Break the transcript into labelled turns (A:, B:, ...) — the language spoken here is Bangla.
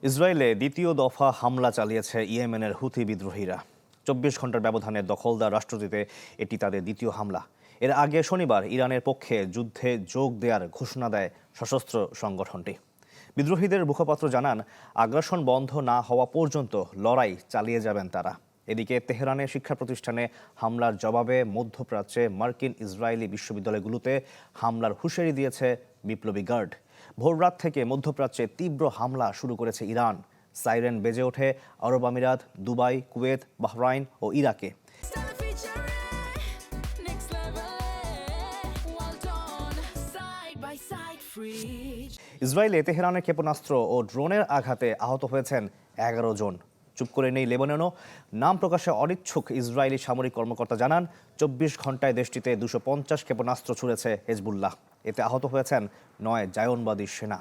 A: ইসরায়েলে দ্বিতীয় দফা হামলা চালিয়েছে ইয়েমেনের হুথি বিদ্রোহীরা। ২৪ ঘন্টার ব্যবধানে দখলদার রাষ্ট্রটিতে এটি তাদের দ্বিতীয় হামলা। এর আগে শনিবার ইরানের পক্ষে যুদ্ধে যোগ দেওয়ার ঘোষণা দেয় সশস্ত্র সংগঠনটি। বিদ্রোহীদের মুখপাত্র জানান, আগ্রাসন বন্ধ না হওয়া পর্যন্ত লড়াই চালিয়ে যাবেন তারা। এদিকে তেহরানের শিক্ষা প্রতিষ্ঠানে হামলার জবাবে মধ্যপ্রাচ্যে মার্কিন ইসরায়েলি বিশ্ববিদ্যালয়গুলোতে হামলার হুঁশিয়ারি দিয়েছে বিপ্লবী গার্ড। ভোররাত থেকে মধ্যপ্রাচ্যে তীব্র হামলা শুরু করেছে ইরান। সাইরেন বেজে ওঠে আরব আমিরাত, দুবাই, কুয়েত, বাহরাইন ও ইরাকে। ইসরায়েলে তেহরানের ক্ষেপণাস্ত্র ও ড্রোনের আঘাতে আহত হয়েছেন ১১ জন। চুপ করে নেই লেবাননও। নাম প্রকাশে অনিচ্ছুক ইসরায়েলি সামরিক কর্মকর্তা জানান, ২৪ ঘন্টায় দেশটিতে ২৫০ ক্ষেপণাস্ত্র ছুড়েছে হেজবুল্লাহ। এতে আহত হয়েছেন ৯ জায়নবাদী সেনা।